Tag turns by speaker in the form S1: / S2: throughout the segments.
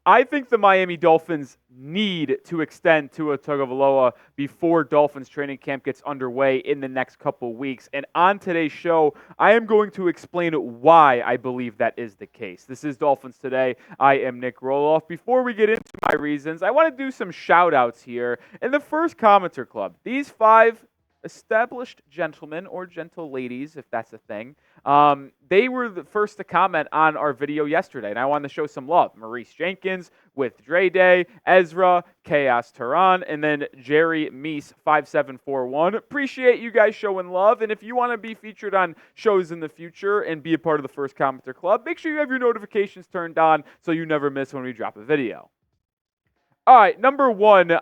S1: I think the Miami Dolphins need to extend Tua Tagovailoa before Dolphins training camp gets underway in the next couple weeks. And on today's show, I am going to explain why I believe that is the case. This is Dolphins Today. I am Nic Rohloff. Before we get into my reasons, I want to do some shout-outs here. In the first commenter club, these 5 established gentlemen or gentle ladies, if that's a thing, they were the first to comment on our video yesterday, and I wanted to show some love. Maurice Jenkins with Dre Day, Ezra, Chaos Tehran, and then Jerry Meese 5741. Appreciate you guys showing love, and if you want to be featured on shows in the future and be a part of the first commenter club, make sure you have your notifications turned on so you never miss when we drop a video. All right, number one,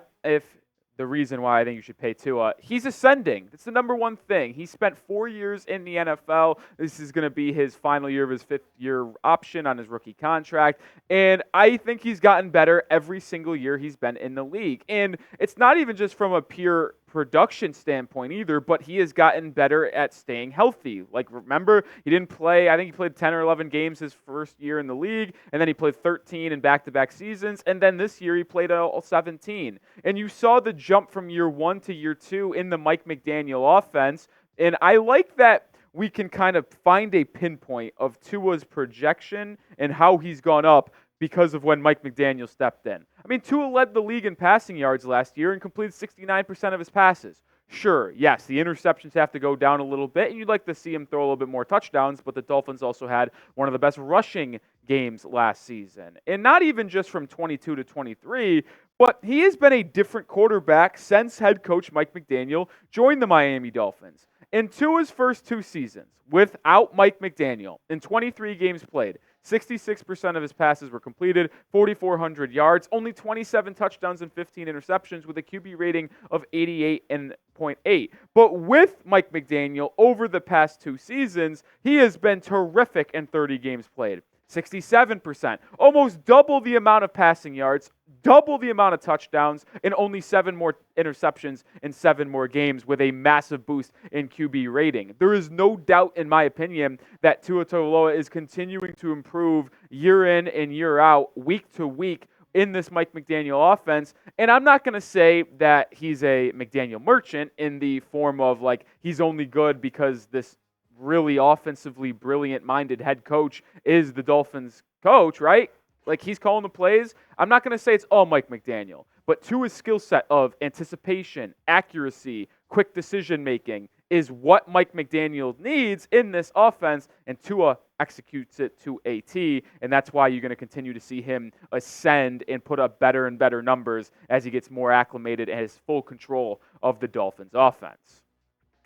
S1: the reason why I think you should pay Tua, he's ascending. That's the number one thing. He spent 4 years in the NFL. This is going to be his final year of his 5th-year option on his rookie contract. And I think he's gotten better every single year he's been in the league. And it's not even just from a pure production standpoint either, but he has gotten better at staying healthy. Like, remember, he didn't play, I think he played 10 or 11 games his first year in the league, and then he played 13 in back-to-back seasons, and then this year he played all 17. And you saw the jump from year 1 to year 2 in the Mike McDaniel offense, and I like that we can kind of find a pinpoint of Tua's projection and how he's gone up because of when Mike McDaniel stepped in. I mean, Tua led the league in passing yards last year and completed 69% of his passes. Sure, yes, the interceptions have to go down a little bit, and you'd like to see him throw a little bit more touchdowns, but the Dolphins also had one of the best rushing games last season. And not even just from 22 to 23, but he has been a different quarterback since head coach Mike McDaniel joined the Miami Dolphins. In Tua's first 2 seasons, without Mike McDaniel, in 23 games played, 66% of his passes were completed, 4,400 yards, only 27 touchdowns and 15 interceptions with a QB rating of 88.8. But with Mike McDaniel, over the past 2 seasons, he has been terrific in 30 games played. 67%, almost double the amount of passing yards, double the amount of touchdowns, and only 7 more interceptions in 7 more games with a massive boost in QB rating. There is no doubt, in my opinion, that Tua Tagovailoa is continuing to improve year in and year out, week to week, in this Mike McDaniel offense. And I'm not going to say that he's a McDaniel merchant in the form of, like, he's only good because this really offensively brilliant-minded head coach is the Dolphins coach, right? Like, he's calling the plays. I'm not going to say it's all Mike McDaniel, but Tua's skill set of anticipation, accuracy, quick decision-making is what Mike McDaniel needs in this offense, and Tua executes it to a T, and that's why you're going to continue to see him ascend and put up better and better numbers as he gets more acclimated and has full control of the Dolphins offense.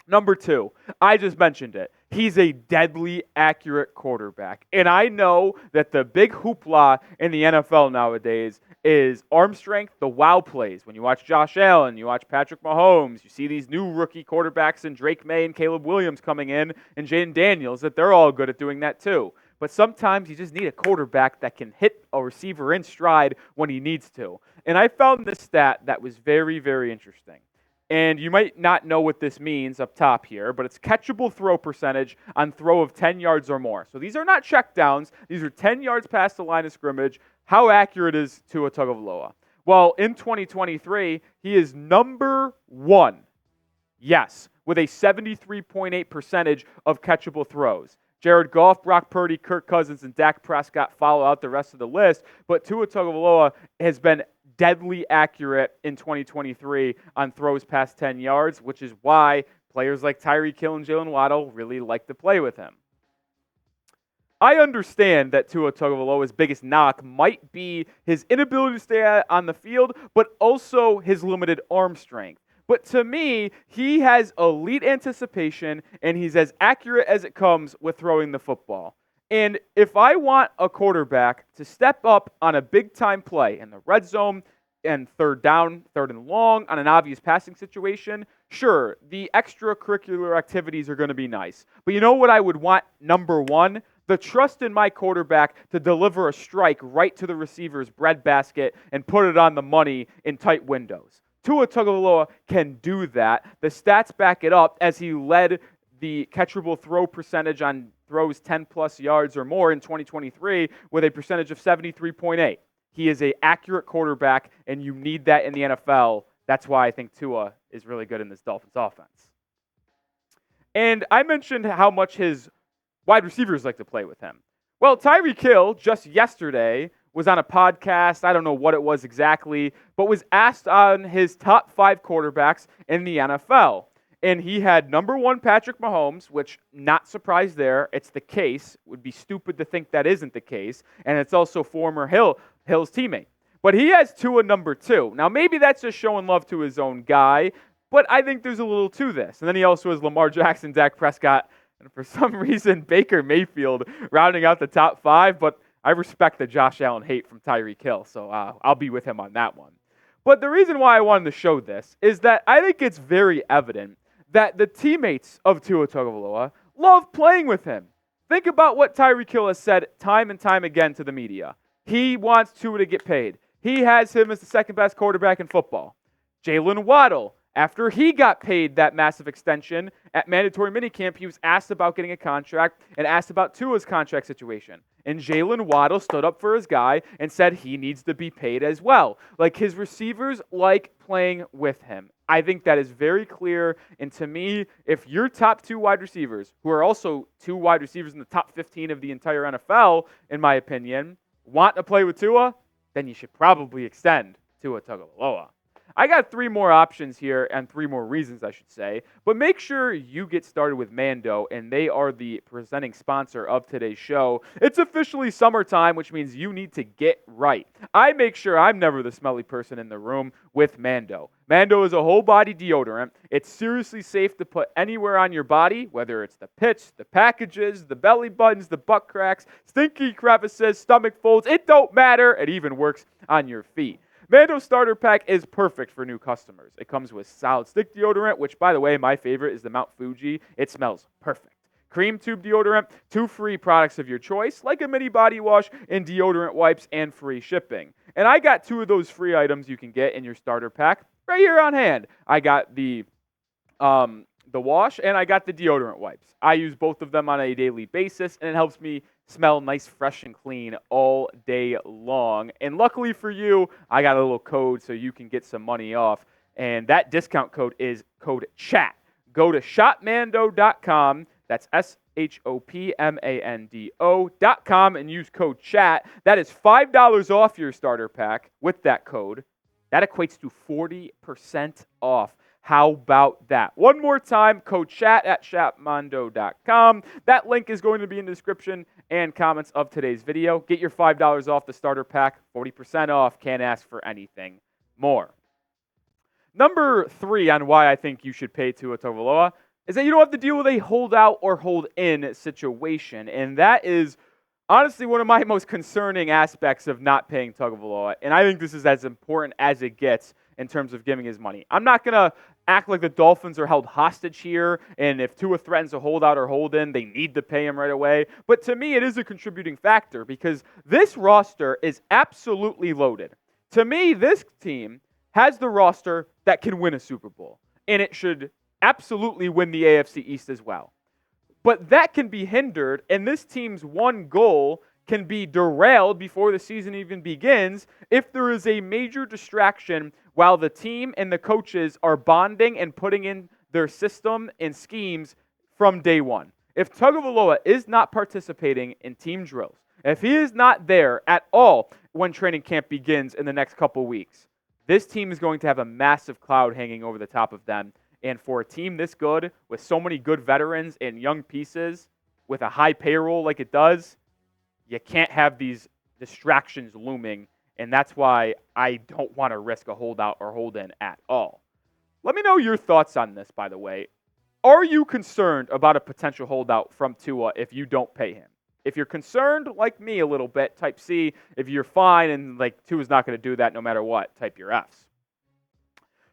S1: Number 2, I just mentioned it. He's a deadly accurate quarterback. And I know that the big hoopla in the NFL nowadays is arm strength, the wow plays. When you watch Josh Allen, you watch Patrick Mahomes, you see these new rookie quarterbacks and Drake May and Caleb Williams coming in and Jaden Daniels, that they're all good at doing that too. But sometimes you just need a quarterback that can hit a receiver in stride when he needs to. And I found this stat that was very, very interesting. And you might not know what this means up top here, but it's catchable throw percentage on throw of 10 yards or more. So these are not checkdowns. These are 10 yards past the line of scrimmage. How accurate is Tua Tagovailoa? Well, in 2023, he is number 1. Yes, with a 73.8 percentage of catchable throws. Jared Goff, Brock Purdy, Kirk Cousins, and Dak Prescott follow out the rest of the list, but Tua Tagovailoa has been deadly accurate in 2023 on throws past 10 yards, which is why players like Tyreek Hill and Jalen Waddle really like to play with him. I understand that Tua Tagovailoa's biggest knock might be his inability to stay on the field, but also his limited arm strength. But to me, he has elite anticipation, and he's as accurate as it comes with throwing the football. And if I want a quarterback to step up on a big-time play in the red zone and third down, third and long, on an obvious passing situation, sure, the extracurricular activities are going to be nice. But you know what I would want, number 1? The trust in my quarterback to deliver a strike right to the receiver's breadbasket and put it on the money in tight windows. Tua Tagovailoa can do that. The stats back it up as he led the catchable throw percentage on throws 10-plus yards or more in 2023 with a percentage of 73.8. He is an accurate quarterback, and you need that in the NFL. That's why I think Tua is really good in this Dolphins offense. And I mentioned how much his wide receivers like to play with him. Well, Tyreek Hill just yesterday was on a podcast, I don't know what it was exactly, but was asked on his top 5 quarterbacks in the NFL. And he had number 1 Patrick Mahomes, which not surprised there. It's the case. It would be stupid to think that isn't the case. And it's also former Hill's teammate. But he has Tua number 2. Now, maybe that's just showing love to his own guy, but I think there's a little to this. And then he also has Lamar Jackson, Dak Prescott, and for some reason, Baker Mayfield rounding out the top 5. But I respect the Josh Allen hate from Tyreek Hill, so I'll be with him on that one. But the reason why I wanted to show this is that I think it's very evident that the teammates of Tua Tagovailoa love playing with him. Think about what Tyreek Hill has said time and time again to the media. He wants Tua to get paid. He has him as the second best quarterback in football. Jalen Waddle, after he got paid that massive extension at mandatory minicamp, he was asked about getting a contract and asked about Tua's contract situation. And Jalen Waddle stood up for his guy and said he needs to be paid as well. Like, his receivers like playing with him. I think that is very clear. And to me, if your top 2 wide receivers, who are also 2 wide receivers in the top 15 of the entire NFL, in my opinion, want to play with Tua, then you should probably extend Tua Tagovailoa. I got 3 more options here and 3 more reasons, I should say. But make sure you get started with Mando, and they are the presenting sponsor of today's show. It's officially summertime, which means you need to get right. I make sure I'm never the smelly person in the room with Mando. Mando is a whole body deodorant. It's seriously safe to put anywhere on your body, whether it's the pits, the packages, the belly buttons, the butt cracks, stinky crevices, stomach folds. It don't matter. It even works on your feet. Mando Starter Pack is perfect for new customers. It comes with solid stick deodorant, which, by the way, my favorite is the Mount Fuji. It smells perfect. Cream tube deodorant, 2 free products of your choice, like a mini body wash and deodorant wipes, and free shipping. And I got 2 of those free items you can get in your starter pack right here on hand. I got the wash, and I got the deodorant wipes. I use both of them on a daily basis, and it helps me smell nice, fresh, and clean all day long. And luckily for you, I got a little code so you can get some money off. And that discount code is code CHAT. Go to shopmando.com. That's SHOPMANDO.com and use code CHAT. That is $5 off your starter pack with that code. That equates to 40% off. How about that? One more time, code CHAT at shopmando.com. That link is going to be in the description and comments of today's video. Get your $5 off the starter pack, 40% off. Can't ask for anything more. Number 3 on why I think you should pay Tua Tagovailoa is that you don't have to deal with a holdout or hold-in situation, and that is honestly one of my most concerning aspects of not paying Tagovailoa, and I think this is as important as it gets in terms of giving his money. I'm not going to act like the Dolphins are held hostage here, and if Tua threatens a holdout or hold-in, they need to pay him right away. But to me, it is a contributing factor because this roster is absolutely loaded. To me, this team has the roster that can win a Super Bowl, and it should absolutely win the AFC East as well. But that can be hindered, and this team's one goal can be derailed before the season even begins if there is a major distraction while the team and the coaches are bonding and putting in their system and schemes from day one. If Tagovailoa is not participating in team drills, if he is not there at all when training camp begins in the next couple weeks, this team is going to have a massive cloud hanging over the top of them. And for a team this good, with so many good veterans and young pieces, with a high payroll like it does, you can't have these distractions looming, and that's why I don't want to risk a holdout or hold-in at all. Let me know your thoughts on this, by the way. Are you concerned about a potential holdout from Tua if you don't pay him? If you're concerned, like me a little bit, type C. If you're fine and like Tua's not going to do that no matter what, type your Fs.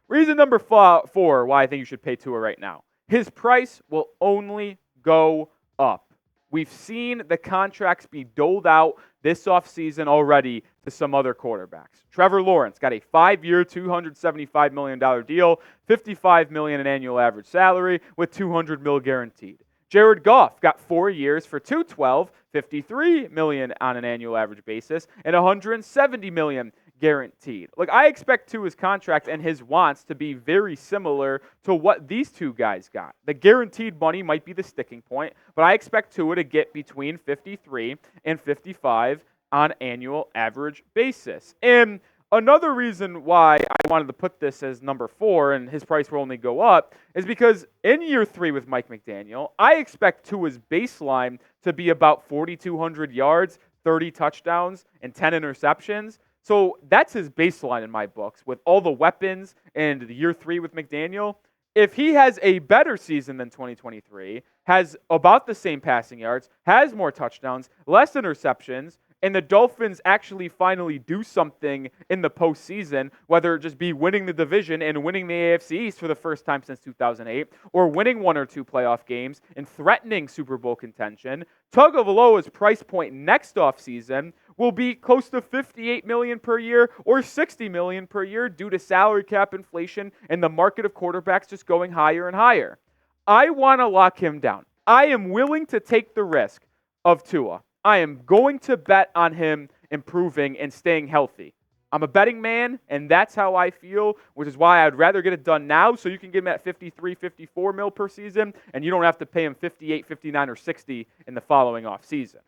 S1: Reason number 4 why I think you should pay Tua right now. His price will only go up. We've seen the contracts be doled out this offseason already to some other quarterbacks. Trevor Lawrence got a 5-year, $275 million deal, $55 million in annual average salary with $200 million guaranteed. Jared Goff got 4 years for $212, $53 million on an annual average basis, and $170 million guaranteed. Look, I expect Tua's contract and his wants to be very similar to what these two guys got. The guaranteed money might be the sticking point, but I expect Tua to get between 53 and 55 on annual average basis. And another reason why I wanted to put this as number 4 and his price will only go up is because in year 3 with Mike McDaniel, I expect Tua's baseline to be about 4,200 yards, 30 touchdowns, and 10 interceptions. So that's his baseline in my books with all the weapons and the year 3 with McDaniel. If he has a better season than 2023, has about the same passing yards, has more touchdowns, less interceptions, and the Dolphins actually finally do something in the postseason, whether it just be winning the division and winning the AFC East for the first time since 2008, or winning 1 or 2 playoff games and threatening Super Bowl contention, Tagovailoa's price point next offseason will be close to $58 million per year or $60 million per year due to salary cap inflation and the market of quarterbacks just going higher and higher. I want to lock him down. I am willing to take the risk of Tua. I am going to bet on him improving and staying healthy. I'm a betting man, and that's how I feel, which is why I'd rather get it done now so you can get him at 53, 54 mil per season, and you don't have to pay him 58, 59, or 60 in the following offseason.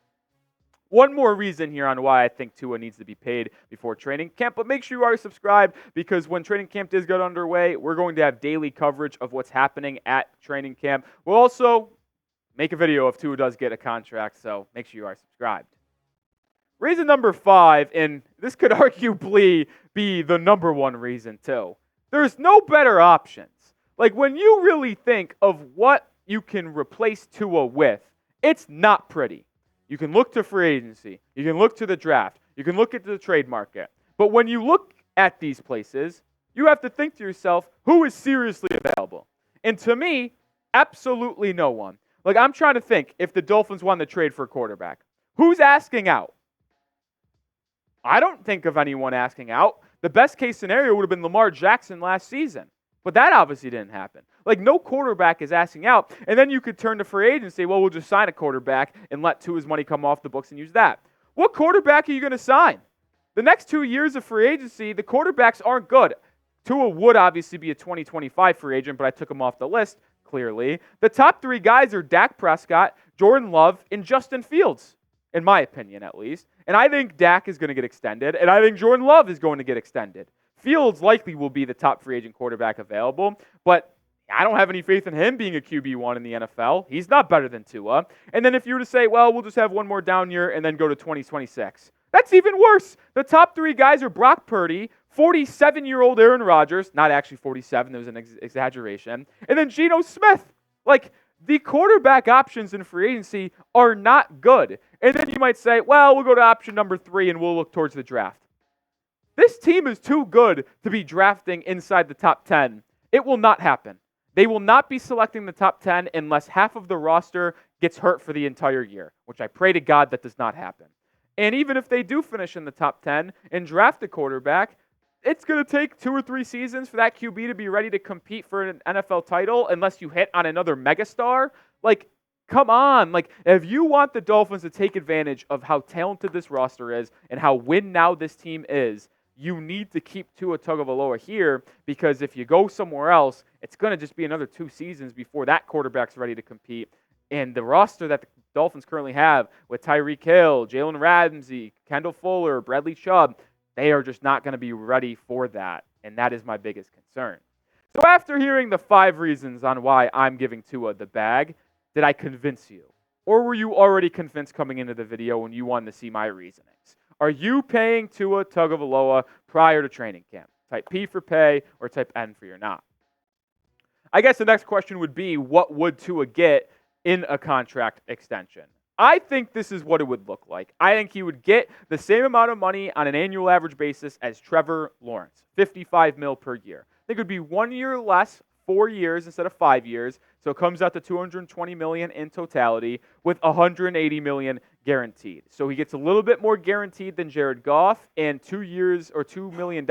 S1: One more reason here on why I think Tua needs to be paid before training camp, but make sure you are subscribed because when training camp does get underway, we're going to have daily coverage of what's happening at training camp. We'll also make a video if Tua does get a contract, so make sure you are subscribed. Reason number 5, and this could arguably be the number 1 reason too. There's no better options. Like when you really think of what you can replace Tua with, it's not pretty. You can look to free agency. You can look to the draft. You can look at the trade market. But when you look at these places, you have to think to yourself, who is seriously available? And to me, absolutely no one. Like, I'm trying to think if the Dolphins won the trade for a quarterback. Who's asking out? I don't think of anyone asking out. The best case scenario would have been Lamar Jackson last season. But that obviously didn't happen. Like, no quarterback is asking out. And then you could turn to free agency and say, well, we'll just sign a quarterback and let Tua's money come off the books and use that. What quarterback are you going to sign? The next 2 years of free agency, the quarterbacks aren't good. Tua would obviously be a 2025 free agent, but I took him off the list. Clearly. The top 3 guys are Dak Prescott, Jordan Love, and Justin Fields, in my opinion at least. And I think Dak is going to get extended, and I think Jordan Love is going to get extended. Fields likely will be the top free agent quarterback available, but I don't have any faith in him being a QB1 in the NFL. He's not better than Tua. And then if you were to say, well, we'll just have one more down year and then go to 2026, that's even worse. The top 3 guys are Brock Purdy, 47-year-old Aaron Rodgers, not actually 47, there was an exaggeration, and then Geno Smith. Like, the quarterback options in free agency are not good. And then you might say, well, we'll go to option number 3 and we'll look towards the draft. This team is too good to be drafting inside the top 10. It will not happen. They will not be selecting the top 10 unless half of the roster gets hurt for the entire year, which I pray to God that does not happen. And even if they do finish in the top 10 and draft a quarterback, it's going to take 2 or 3 seasons for that QB to be ready to compete for an NFL title unless you hit on another megastar. Like, come on. Like, if you want the Dolphins to take advantage of how talented this roster is and how win-now this team is, you need to keep Tua Tagovailoa here because if you go somewhere else, it's going to just be another 2 seasons before that quarterback's ready to compete. And the roster that the Dolphins currently have with Tyreek Hill, Jalen Ramsey, Kendall Fuller, Bradley Chubb, they are just not going to be ready for that, and that is my biggest concern. So after hearing the 5 reasons on why I'm giving Tua the bag, did I convince you? Or were you already convinced coming into the video when you wanted to see my reasonings? Are you paying Tua Tagovailoa prior to training camp? Type P for pay or type N for you're not. I guess the next question would be, what would Tua get in a contract extension? I think this is what it would look like. I think he would get the same amount of money on an annual average basis as Trevor Lawrence, $55 million per year. I think it would be 1 year less, 4 years instead of 5 years, so it comes out to $220 million in totality with $180 million guaranteed. So he gets a little bit more guaranteed than Jared Goff and 2 years or $2 million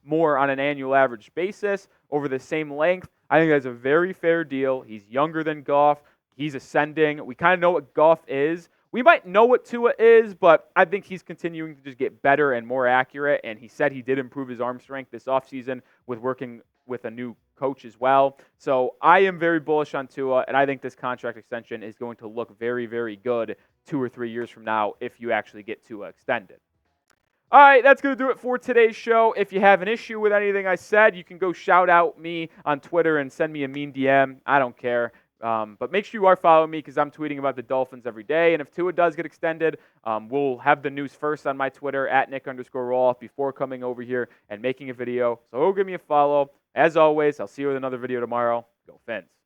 S1: more on an annual average basis over the same length. I think that's a very fair deal. He's younger than Goff. He's ascending. We kind of know what Goff is. We might know what Tua is, but I think he's continuing to just get better and more accurate. And he said he did improve his arm strength this offseason with working with a new coach as well. So I am very bullish on Tua, and I think this contract extension is going to look very, very good 2 or 3 years from now if you actually get Tua extended. All right, that's going to do it for today's show. If you have an issue with anything I said, you can go shout out me on Twitter and send me a mean DM. I don't care. But make sure you are following me because I'm tweeting about the Dolphins every day. And if Tua does get extended, we'll have the news first on my Twitter at Nic_Rohloff before coming over here and making a video. So go give me a follow. As always, I'll see you with another video tomorrow. Go Fins.